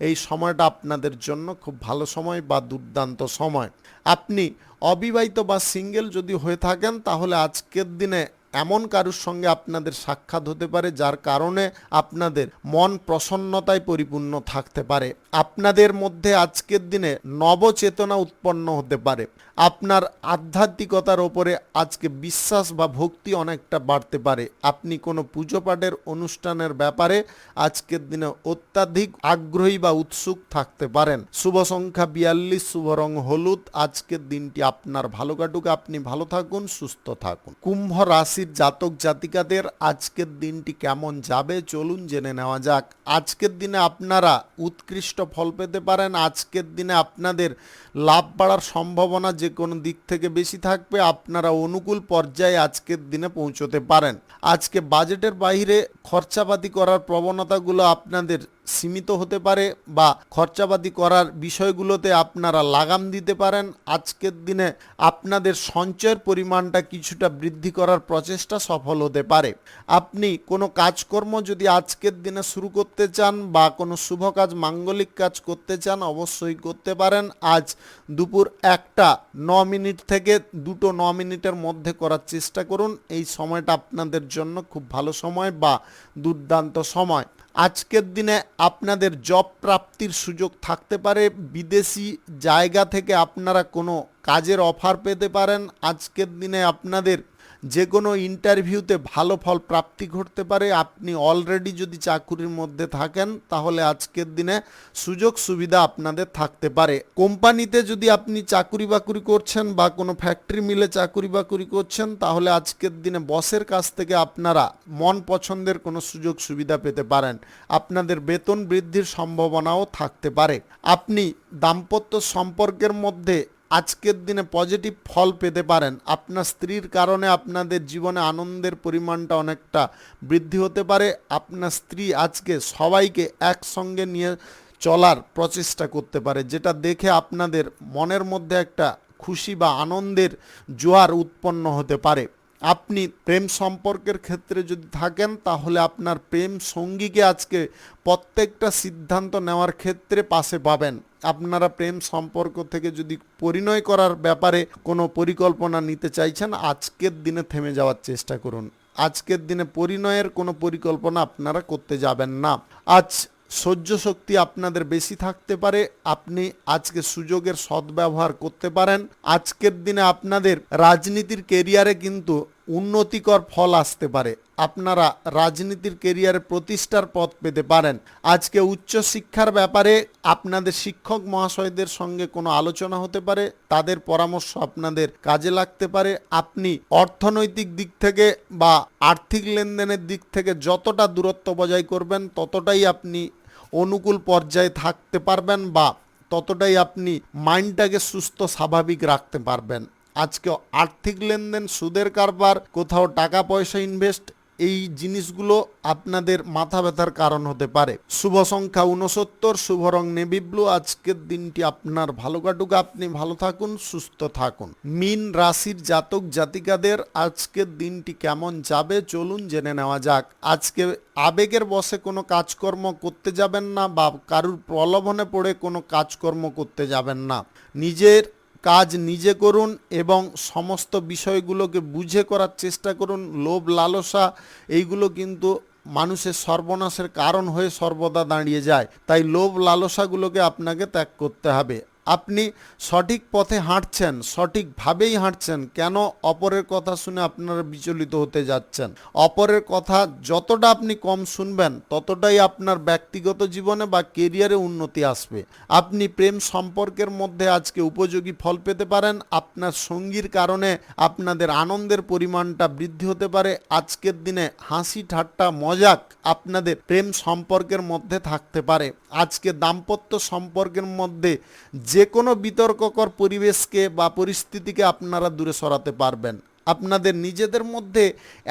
এই সময়টা আপনাদের জন্য খুব ভালো সময় বা দুর্দান্ত সময়। আপনি অবিবাহিত বা সিঙ্গেল যদি হয়ে থাকেন তাহলে আজকের দিনে এমন কারুর সঙ্গে আপনাদের সাক্ষাৎ হতে পারে যার কারণে আপনাদের মন প্রসন্নতায় পরিপূর্ণ থাকতে পারে। আপনাদের মধ্যে আজকের দিনে নবচেতনা উৎপন্ন হতে পারে। আপনার আধ্যাত্মিকতার ওপরে আজকে বিশ্বাস বা ভক্তি অনেকটা বাড়তে পারে। আপনি কোনো পুজো পাঠের অনুষ্ঠানের ব্যাপারে আজকের দিনে অত্যাধিক আগ্রহী বা উৎসুক থাকতে পারেন। শুভ সংখ্যা 42, শুভ রং হলুদ। আজকের দিনটি আপনার ভালো কাটুক, আপনি ভালো থাকুন, সুস্থ থাকুন। কুম্ভ রাশির জাতক জাতিকাদের আজকের দিনটি কেমন যাবে চলুন জেনে নেওয়া যাক। আজকের দিনে আপনারা উৎকৃষ্ট ফল পেতে পারেন। আজকের দিনে আপনাদের লাভ বাড়ার সম্ভাবনা যে কোনো দিক থেকে বেশি থাকবে। আপনারা অনুকূল পর্যায়ে আজকের দিনে পৌঁছতে পারেন। আজকে বাজেটের বাইরে খরচাপাতি করার প্রবণতাগুলো আপনাদের সীমিত হতে পারে বা খরচাপাতি করার বিষয়গুলোতে আপনারা লাগাম দিতে পারেন। আজকের দিনে আপনাদের সঞ্চয়ের পরিমাণটা কিছুটা বৃদ্ধি করার প্রচেষ্টা সফল হতে পারে। আপনি কোনো কাজকর্ম যদি আজকের দিনে শুরু করতে চান বা কোনো শুভ কাজ মাঙ্গলিক কাজ করতে চান অবশ্যই করতে পারেন। আজ দুপুর 1:09 থেকে 2:09 মধ্যে করার চেষ্টা করুন। এই সময়টা আপনাদের জন্য খুব ভালো সময় বা দুর্দান্ত সময়। আজকের দিনে আপনাদের জব প্রাপ্তির সুযোগ থাকতে পারে। বিদেশি জায়গা থেকে আপনারা কোনো কাজের অফার পেতে পারেন। আজকের দিনে আপনাদের যে কোনো ইন্টারভিউতে ভালো ফল প্রাপ্তি ঘটতে পারে। আপনি অলরেডি যদি চাকুরির মধ্যে থাকেন তাহলে আজকের দিনে সুযোগ সুবিধা আপনাদের থাকতে পারে। কোম্পানিতে যদি আপনি চাকুরি বাকুরি করছেন বা কোনো ফ্যাক্টরি মিলে চাকুরি বাকুরি করছেন তাহলে আজকের দিনে বসের কাছ থেকে আপনারা মন পছন্দের কোনো সুযোগ সুবিধা পেতে পারেন। আপনাদের বেতন বৃদ্ধির সম্ভাবনাও থাকতে পারে। আপনি দাম্পত্য সম্পর্কের মধ্যে আজকের দিনে পজিটিভ ফল পেতে পারেন। আপনার স্ত্রীর কারণে আপনাদের জীবনে আনন্দের পরিমাণটা অনেকটা বৃদ্ধি হতে পারে। আপনার স্ত্রী আজকে সবাইকে একসঙ্গে নিয়ে চলার প্রচেষ্টা করতে পারে, যেটা দেখে আপনাদের মনের মধ্যে একটা খুশি বা আনন্দের জোয়ার উৎপন্ন হতে পারে। আপনি প্রেম সম্পর্কের ক্ষেত্রে যদি থাকেন তাহলে আপনার প্রেম সঙ্গীকে আজকে প্রত্যেকটা সিদ্ধান্ত নেওয়ার ক্ষেত্রে পাশে পাবেন। আপনারা প্রেম সম্পর্ক থেকে যদি পরিণয় করার ব্যাপারে কোনো পরিকল্পনা নিতে চাইছেন আজকের দিনে থেমে যাওয়ার চেষ্টা করুন। আজকের দিনে পরিণয়ের কোনো পরিকল্পনা আপনারা করতে যাবেন না। আজ সহ্য শক্তি আপনাদের বেশি থাকতে পারে। আপনি আজকে সুযোগের সদ্ব্যবহার করতে পারেন। আজকের দিনে আপনাদের রাজনীতির কেরিয়ারে কিন্তু উন্নতিকর ফল আসতে পারে। আপনারা রাজনীতির কেরিয়ারে প্রতিষ্ঠার পথ পেতে পারেন। আজকে উচ্চশিক্ষার ব্যাপারে আপনাদের শিক্ষক মহাশয়দের সঙ্গে কোনো আলোচনা হতে পারে, তাদের পরামর্শ আপনাদের কাজে লাগতে পারে। আপনি অর্থনৈতিক দিক থেকে বা আর্থিক লেনদেনের দিক থেকে যতটা দূরত্ব বজায় করবেন ততটাই আপনি অনুকূল পর্যায়ে থাকতে পারবেন বা ততটাই আপনি মাইন্ডটাকে সুস্থ স্বাভাবিক রাখতে পারবেন। আজকে আর্থিক লেনদেন, সুদের কারবার, কোথাও টাকা পয়সা ইনভেস্ট, এই জিনিসগুলো আপনাদের মাথা ব্যথার কারণ হতে পারে। শুভ সংখ্যা 69, শুভ রং নেভি ব্লু। আজকের দিনটি আপনার ভালো কাটুক, আপনি ভালো থাকুন, সুস্থ থাকুন। মীন রাশির জাতক জাতিকাদের আজকের দিনটি কেমন যাবে চলুন জেনে নেওয়া যাক। আজকে আবেগের বশে কোনো কাজকর্ম করতে যাবেন না বা কারুর প্রলোভনে পড়ে কোনো কাজকর্ম করতে যাবেন না। নিজের কাজ নিজে করুন এবং সমস্ত বিষয়গুলোকে বুঝে করার চেষ্টা করুন। লোভ লালসা এইগুলো কিন্তু মানুষের সর্বনাশের কারণ হয়ে সর্বদা দাঁড়িয়ে যায়, তাই লোভ লালসাগুলোকে আপনাকে ত্যাগ করতে হবে। আপনি সঠিক পথে হাঁটছেন, সঠিকভাবেই হাঁটছেন, কেন অপরের কথা শুনে আপনারা বিচলিত হতে যাচ্ছেন? অপরের কথা যতটা আপনি কম শুনবেন ততটাই আপনার ব্যক্তিগত জীবনে বা কেরিয়ারে উন্নতি আসবে। আপনি প্রেম সম্পর্কের মধ্যে আজকে উপযোগী ফল পেতে পারেন। আপনার সঙ্গীর কারণে আপনাদের আনন্দের পরিমাণটা বৃদ্ধি হতে পারে। আজকের দিনে হাসি ঠাট্টা মজাক আপনাদের প্রেম সম্পর্কের মধ্যে থাকতে পারে। আজকে দাম্পত্য সম্পর্কের মধ্যে যে কোনো বিতর্ককর পরিবেশকে বা পরিস্থিতিকে আপনারা দূরে সরাতে পারবেন। আপনাদের নিজেদের মধ্যে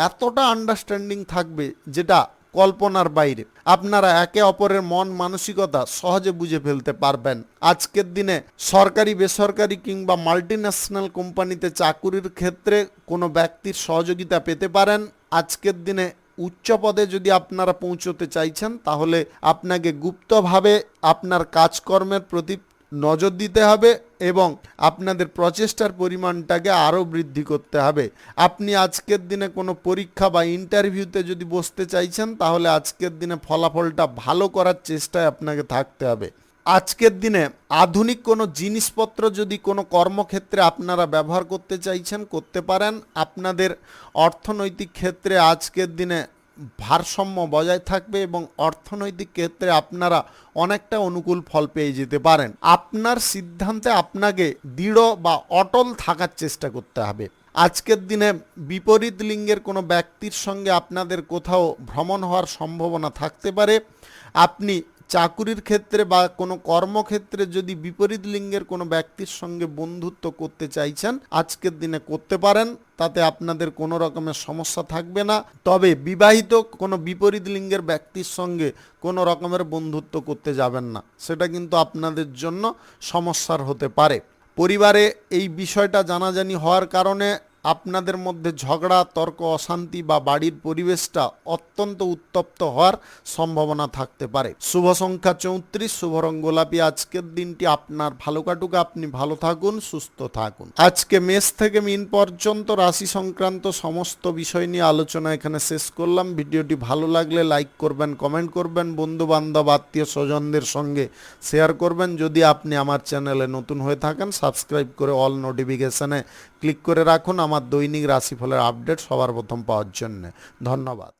এতটা আন্ডারস্ট্যান্ডিং থাকবে যেটা কল্পনার বাইরে। আপনারা একে অপরের মন মানসিকতা সহজে বুঝে ফেলতে পারবেন। আজকের দিনে সরকারি বেসরকারি কিংবা মাল্টিন্যাশনাল কোম্পানিতে চাকুরির ক্ষেত্রে কোনো ব্যক্তির সহযোগিতা পেতে পারেন। আজকের দিনে উচ্চ পদে যদি আপনারা পৌঁছতে চাইছেন তাহলে আপনাকে গুপ্তভাবে আপনার কাজকর্মের প্রতি নজর দিতে হবে এবং আপনাদের প্রচেষ্টার পরিমাণটাকে আরও বৃদ্ধি করতে হবে। আপনি আজকের দিনে কোনো পরীক্ষা বা ইন্টারভিউতে যদি বসতে চাইছেন, তাহলে আজকের দিনে ফলাফলটা ভালো করার চেষ্টায় আপনাকে থাকতে হবে। আজকের দিনে আধুনিক কোনো জিনিসপত্র যদি কোনো কর্মক্ষেত্রে আপনারা ব্যবহার করতে চাইছেন, করতে পারেন। আপনাদের অর্থনৈতিক ক্ষেত্রে আজকের দিনে ভারসাম্য বজায় থাকবে এবং অর্থনৈতিক ক্ষেত্রে আপনারা অনেকটা অনুকূল ফল পেয়ে যেতে পারেন। আপনার সিদ্ধান্তে আপনাকে দৃঢ় বা অটল থাকার চেষ্টা করতে হবে। আজকের দিনে বিপরীত লিঙ্গের কোনো ব্যক্তির সঙ্গে আপনাদের কোথাও ভ্রমণ হওয়ার সম্ভাবনা থাকতে পারে। আপনি চাকুরির ক্ষেত্রে বা কোনো কর্মক্ষেত্রে যদি বিপরীত লিঙ্গের কোনো ব্যক্তির সঙ্গে বন্ধুত্ব করতে চাইছেন, আজকের দিনে করতে পারেন, তাতে আপনাদের কোনো রকমের সমস্যা থাকবে না। তবে বিবাহিত কোনো বিপরীত লিঙ্গের ব্যক্তির সঙ্গে কোনো রকমের বন্ধুত্ব করতে যাবেন না, সেটা কিন্তু আপনাদের জন্য সমস্যার হতে পারে। পরিবারে এই বিষয়টা জানাজানি হওয়ার কারণে আপনাদের মধ্যে ঝগড়া, তর্ক, অশান্তি বা বাড়ির পরিবেশটা অত্যন্ত উত্তপ্ত হওয়ার সম্ভাবনা থাকতে পারে। শুভ সংখ্যা 34, শুভ রং গোলাপি। আজকের দিনটি আপনার ভালো কাটুক, আপনি ভালো থাকুন, সুস্থ থাকুন। আজকে মেষ থেকে মীন পর্যন্ত রাশি সংক্রান্ত সমস্ত বিষয় নিয়ে আলোচনা এখানে শেষ করলাম। ভিডিওটি ভালো লাগলে লাইক করবেন, কমেন্ট করবেন, বন্ধু বান্ধব আত্মীয় স্বজনদের সঙ্গে শেয়ার করবেন। যদি আপনি আমার চ্যানেলে নতুন হয়ে থাকেন, সাবস্ক্রাইব করে অল নোটিফিকেশনে ক্লিক করে রাখুন আমার দৈনিক রাশিফলের আপডেট সবার প্রথম পাওয়ার জন্য। ধন্যবাদ।